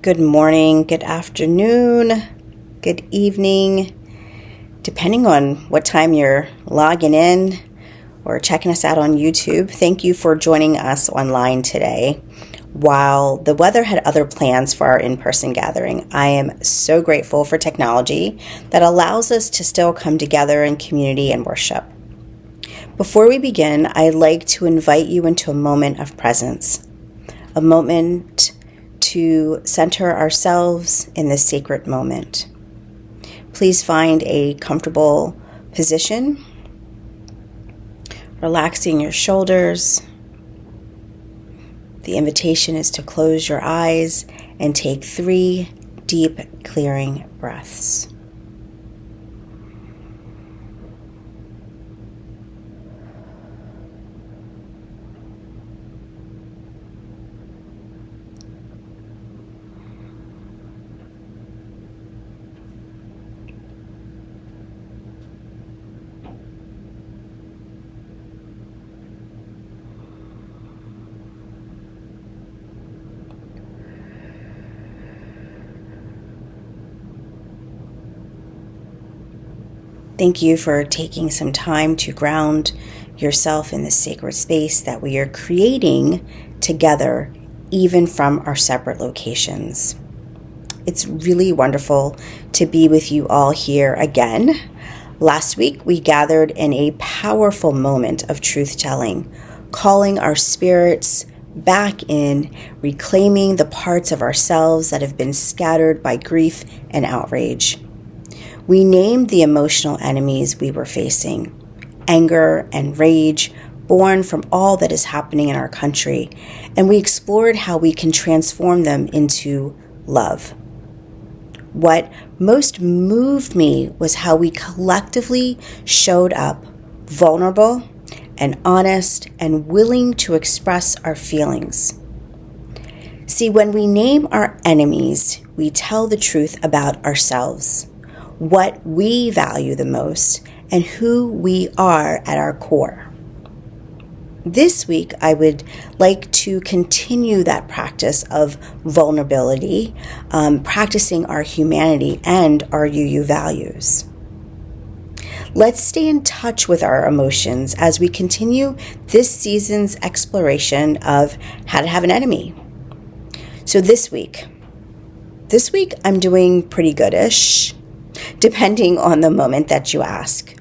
Good morning, good afternoon, good evening, depending on what time you're logging in or checking us out on YouTube. Thank you for joining us online today. While the weather had other plans for our in-person gathering, I am so grateful for technology that allows us to still come together in community and worship. Before we begin, I'd like to invite you into a moment of presence, a moment to center ourselves in this sacred moment. Please find a comfortable position, relaxing your shoulders. The invitation is to close your eyes and take 3 deep, clearing breaths. Thank you for taking some time to ground yourself in this sacred space that we are creating together, even from our separate locations. It's really wonderful to be with you all here again. Last week, we gathered in a powerful moment of truth-telling, calling our spirits back in, reclaiming the parts of ourselves that have been scattered by grief and outrage. We named the emotional enemies we were facing, anger and rage born from all that is happening in our country, and we explored how we can transform them into love. What most moved me was how we collectively showed up vulnerable and honest and willing to express our feelings. See, when we name our enemies, we tell the truth about ourselves, what we value the most, and who we are at our core. This week, I would like to continue that practice of vulnerability, practicing our humanity and our UU values. Let's stay in touch with our emotions as we continue this season's exploration of how to have an enemy. So this week I'm doing pretty goodish, depending on the moment that you ask.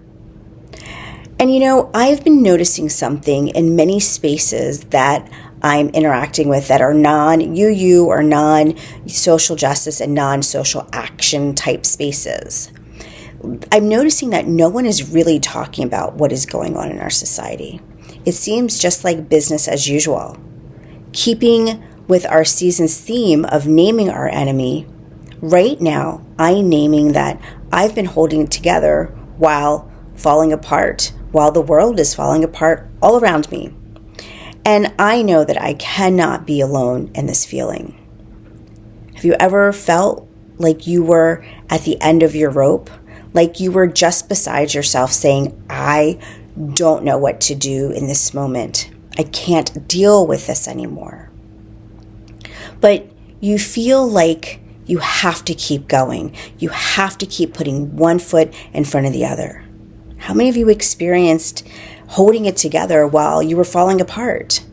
And I've been noticing something in many spaces that I'm interacting with that are non-UU or non-social justice and non-social action type spaces. I'm noticing that no one is really talking about what is going on in our society. It seems just like business as usual. Keeping with our season's theme of naming our enemy, right now, I'm naming that I've been holding it together while falling apart, while the world is falling apart all around me. And I know that I cannot be alone in this feeling. Have you ever felt like you were at the end of your rope? Like you were just beside yourself saying, I don't know what to do in this moment. I can't deal with this anymore. But you feel like you have to keep going. You have to keep putting one foot in front of the other. How many of you experienced holding it together while you were falling apart?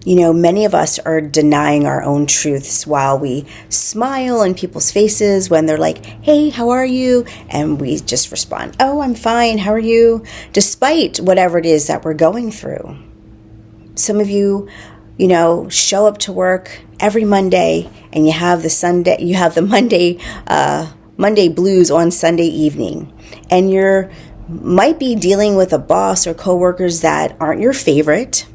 Many of us are denying our own truths while we smile in people's faces when they're like, hey, how are you? And we just respond, oh, I'm fine. How are you? Despite whatever it is that we're going through. Some of you, show up to work every Monday and you have the Monday blues on Sunday evening. And you might be dealing with a boss or coworkers that aren't your favorite.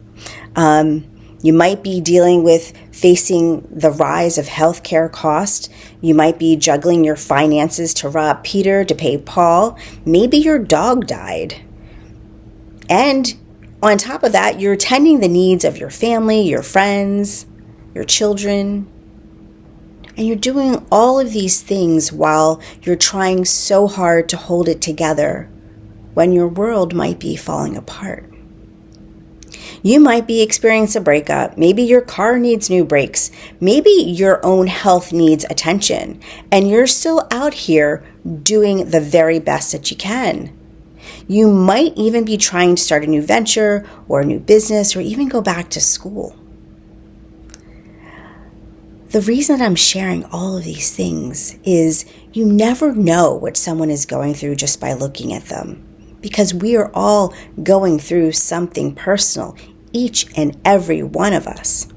You might be dealing with facing the rise of healthcare costs. You might be juggling your finances to rob Peter to pay Paul. Maybe your dog died. And on top of that, you're tending the needs of your family, your friends, your children. And you're doing all of these things while you're trying so hard to hold it together when your world might be falling apart. You might be experiencing a breakup. Maybe your car needs new brakes. Maybe your own health needs attention. And you're still out here doing the very best that you can. You might even be trying to start a new venture or a new business or even go back to school. The reason that I'm sharing all of these things is you never know what someone is going through just by looking at them, because we are all going through something personal, each and every one of us.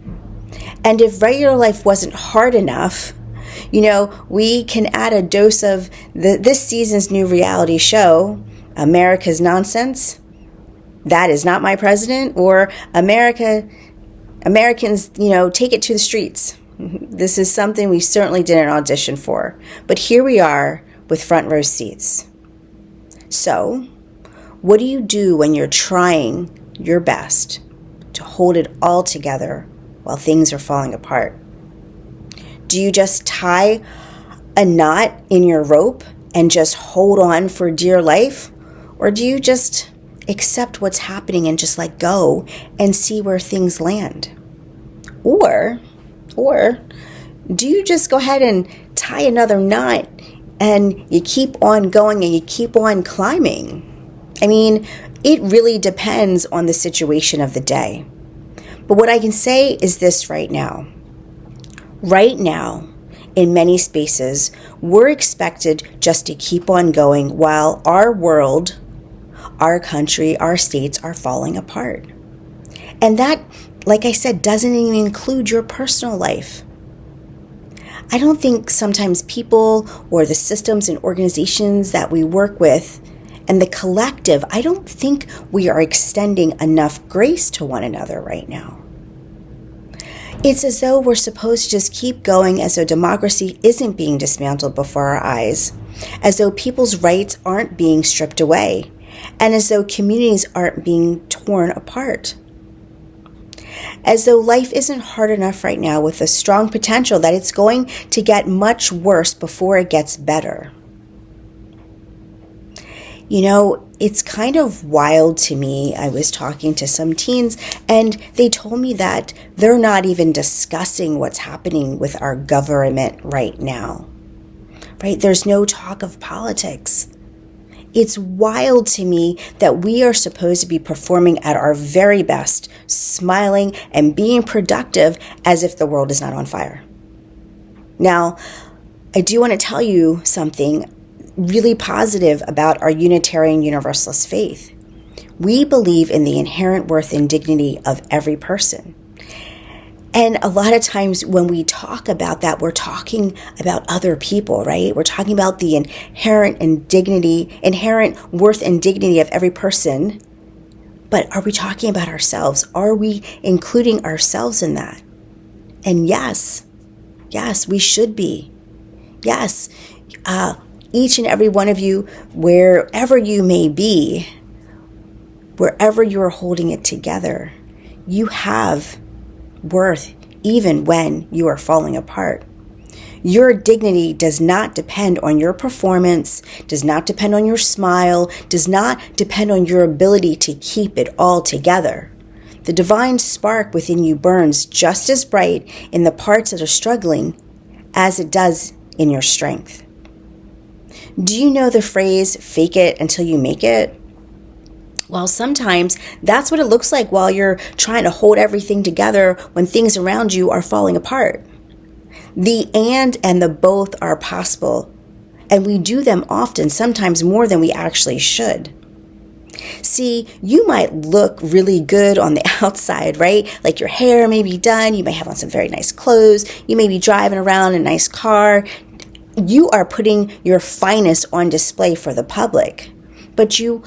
And if regular life wasn't hard enough, we can add a dose of this season's new reality show, America's Nonsense, That Is Not My President, or Americans, take it to the streets. This is something we certainly didn't audition for, but here we are with front row seats. So, what do you do when you're trying your best to hold it all together while things are falling apart? Do you just tie a knot in your rope and just hold on for dear life? Or do you just accept what's happening and just let go and see where things land? Or do you just go ahead and tie another knot and you keep on going and you keep on climbing? I mean, it really depends on the situation of the day. But what I can say is this right now. Right now, in many spaces, we're expected just to keep on going while our world, our country, our states are falling apart. And that, like I said, doesn't even include your personal life. I don't think sometimes people or the systems and organizations that we work with and the collective, I don't think we are extending enough grace to one another right now. It's as though we're supposed to just keep going, as though democracy isn't being dismantled before our eyes, as though people's rights aren't being stripped away, and as though communities aren't being torn apart. As though life isn't hard enough right now, with a strong potential that it's going to get much worse before it gets better. It's kind of wild to me. I was talking to some teens and they told me that they're not even discussing what's happening with our government right now. Right? There's no talk of politics. It's wild to me that we are supposed to be performing at our very best, smiling and being productive as if the world is not on fire. Now, I do want to tell you something really positive about our Unitarian Universalist faith. We believe in the inherent worth and dignity of every person. And a lot of times when we talk about that, we're talking about other people, right? We're talking about the inherent worth and dignity of every person. But are we talking about ourselves? Are we including ourselves in that? And yes, we should be. Yes, each and every one of you, wherever you may be, wherever you are holding it together, you have worth even when you are falling apart. Your dignity does not depend on your performance, does not depend on your smile, does not depend on your ability to keep it all together. The divine spark within you burns just as bright in the parts that are struggling as it does in your strength. Do you know the phrase, fake it until you make it? Well, sometimes that's what it looks like while you're trying to hold everything together when things around you are falling apart. The and the both are possible, and we do them often, sometimes more than we actually should. See, you might look really good on the outside, right? Like your hair may be done, you may have on some very nice clothes, you may be driving around in a nice car. You are putting your finest on display for the public, but you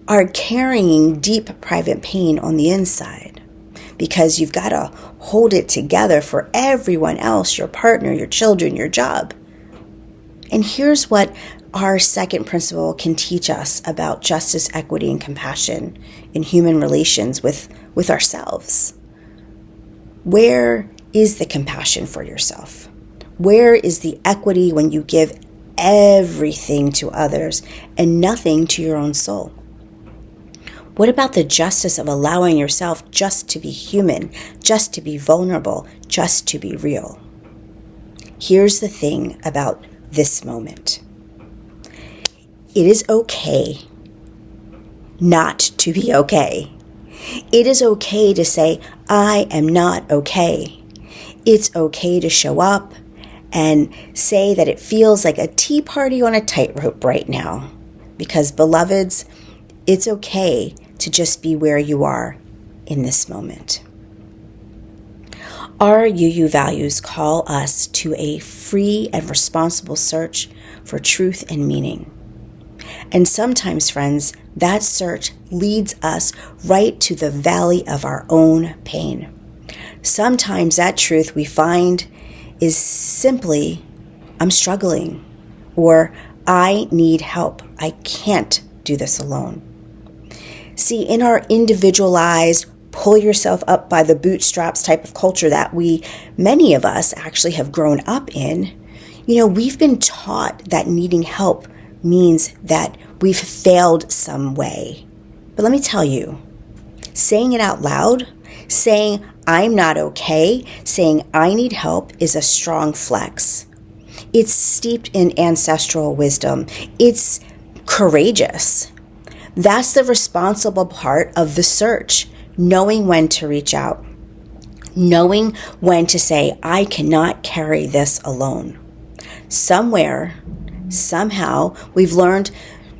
are carrying deep private pain on the inside because you've got to hold it together for everyone else, your partner, your children, your job. And here's what our second principle can teach us about justice, equity, and compassion in human relations with ourselves. Where is the compassion for yourself? Where is the equity when you give everything to others and nothing to your own soul? What about the justice of allowing yourself just to be human, just to be vulnerable, just to be real? Here's the thing about this moment. It is okay not to be okay. It is okay to say, I am not okay. It's okay to show up and say that it feels like a tea party on a tightrope right now. Because, beloveds, it's okay to just be where you are in this moment. Our UU values call us to a free and responsible search for truth and meaning. And sometimes, friends, that search leads us right to the valley of our own pain. Sometimes that truth we find is simply, I'm struggling, or I need help. I can't do this alone. See, in our individualized, pull yourself up by the bootstraps type of culture that many of us actually have grown up in, we've been taught that needing help means that we've failed some way. But let me tell you, saying it out loud, saying I'm not okay, saying I need help is a strong flex. It's steeped in ancestral wisdom. It's courageous. That's the responsible part of the search, knowing when to reach out, knowing when to say, I cannot carry this alone. Somewhere, somehow, we've learned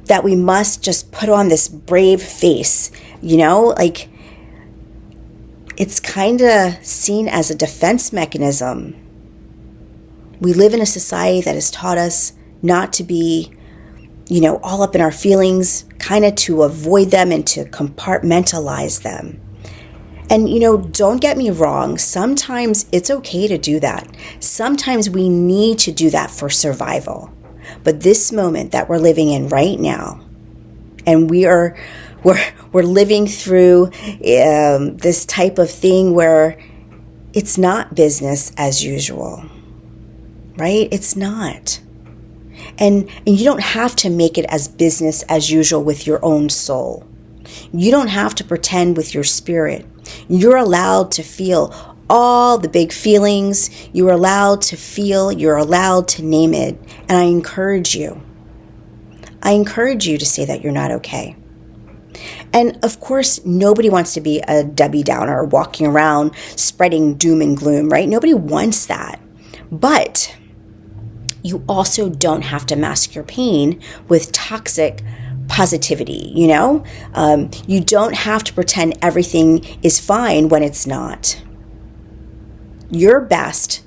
that we must just put on this brave face, it's kind of seen as a defense mechanism. We live in a society that has taught us not to be, all up in our feelings, kind of to avoid them and to compartmentalize them. And, don't get me wrong, sometimes it's okay to do that. Sometimes we need to do that for survival. But this moment that we're living in right now, and we're living through this type of thing where it's not business as usual, right? It's not. And you don't have to make it as business as usual with your own soul. You don't have to pretend with your spirit. You're allowed to feel all the big feelings. You're allowed to feel. You're allowed to name it. And I encourage you to say that you're not okay. And of course, nobody wants to be a Debbie Downer walking around spreading doom and gloom, right? Nobody wants that. But you also don't have to mask your pain with toxic positivity, You don't have to pretend everything is fine when it's not. Your best,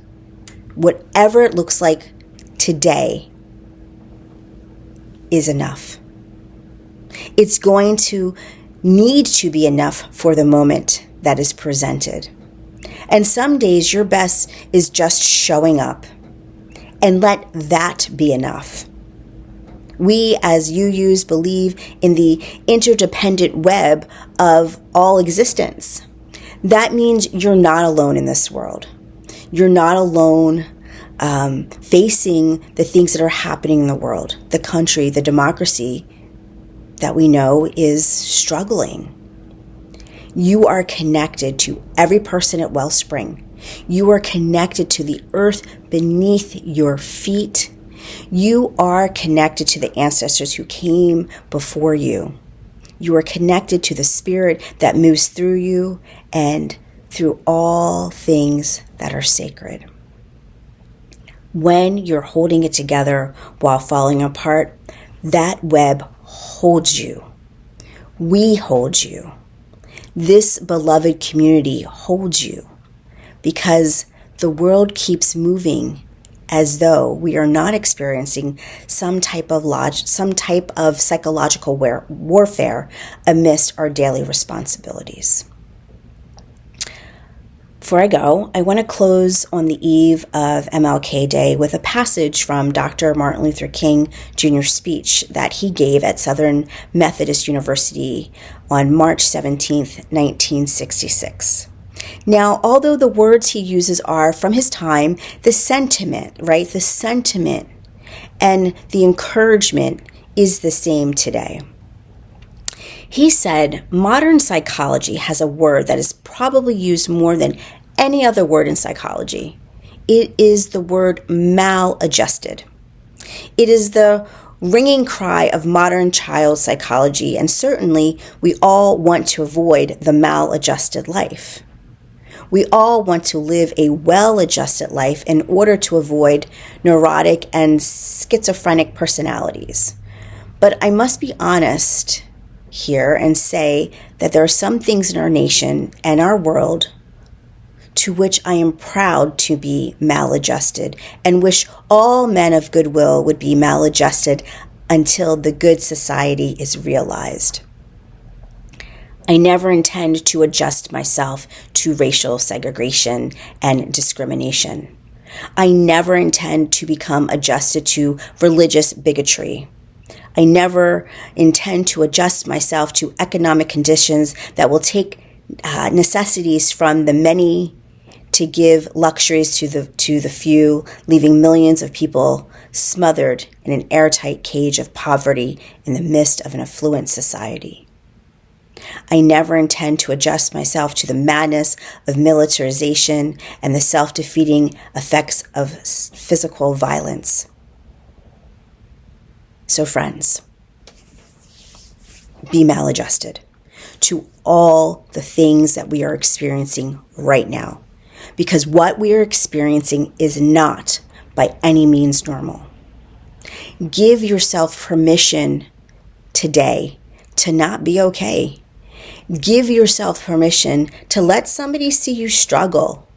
whatever it looks like today, is enough. It's going to need to be enough for the moment that is presented. And some days your best is just showing up, and let that be enough. We as UUs believe in the interdependent web of all existence. That means you're not alone in this world. You're not alone facing the things that are happening in the world, the country, the democracy that we know is struggling. You are connected to every person at WellSpring. You are connected to the earth beneath your feet. You are connected to the ancestors who came before you. You are connected to the spirit that moves through you and through all things that are sacred. When you're holding it together while falling apart, that web holds you. We hold you. This beloved community holds you because the world keeps moving as though we are not experiencing some type of psychological warfare amidst our daily responsibilities. Before I go, I want to close on the eve of MLK Day with a passage from Dr. Martin Luther King Jr.'s speech that he gave at Southern Methodist University on March 17th, 1966. Now, although the words he uses are from his time, the sentiment, right? The sentiment and the encouragement is the same today. He said, modern psychology has a word that is probably used more than any other word in psychology. It is the word maladjusted. It is the ringing cry of modern child psychology, and certainly we all want to avoid the maladjusted life. We all want to live a well-adjusted life in order to avoid neurotic and schizophrenic personalities. But I must be honest here and say that there are some things in our nation and our world to which I am proud to be maladjusted and wish all men of goodwill would be maladjusted until the good society is realized. I never intend to adjust myself to racial segregation and discrimination. I never intend to become adjusted to religious bigotry. I never intend to adjust myself to economic conditions that will take necessities from the many to give luxuries to the few, leaving millions of people smothered in an airtight cage of poverty in the midst of an affluent society. I never intend to adjust myself to the madness of militarization and the self-defeating effects of physical violence. So friends, be maladjusted to all the things that we are experiencing right now, because what we are experiencing is not by any means normal. Give yourself permission today to not be okay. Give yourself permission to let somebody see you struggle,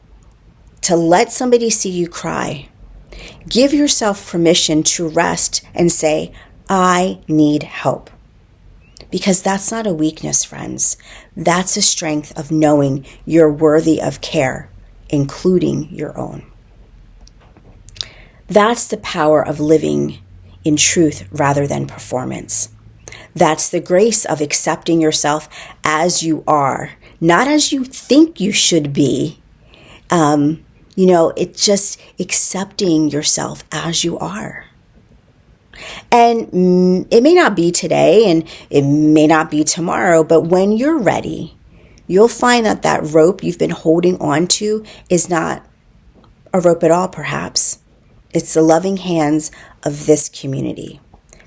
to let somebody see you cry. Give yourself permission to rest and say, I need help. Because that's not a weakness, friends. That's a strength of knowing you're worthy of care, including your own. That's the power of living in truth rather than performance. That's the grace of accepting yourself as you are, not as you think you should be. It's just accepting yourself as you are. And it may not be today and it may not be tomorrow, but when you're ready, you'll find that that rope you've been holding on to is not a rope at all, perhaps. It's the loving hands of this community,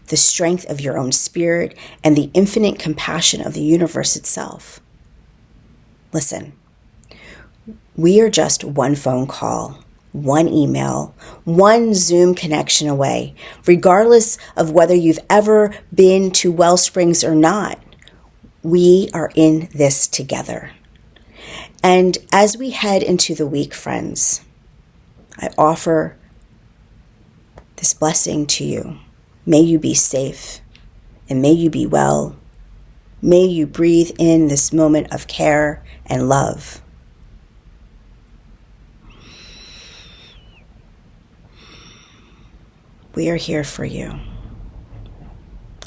the strength of your own spirit, and the infinite compassion of the universe itself. Listen, we are just one phone call, one email, one Zoom connection away, regardless of whether you've ever been to WellSprings or not. We are in this together. And as we head into the week, friends, I offer this blessing to you. May you be safe and may you be well. May you breathe in this moment of care and love. We are here for you.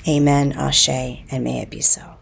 Amen, Ashe, and may it be so.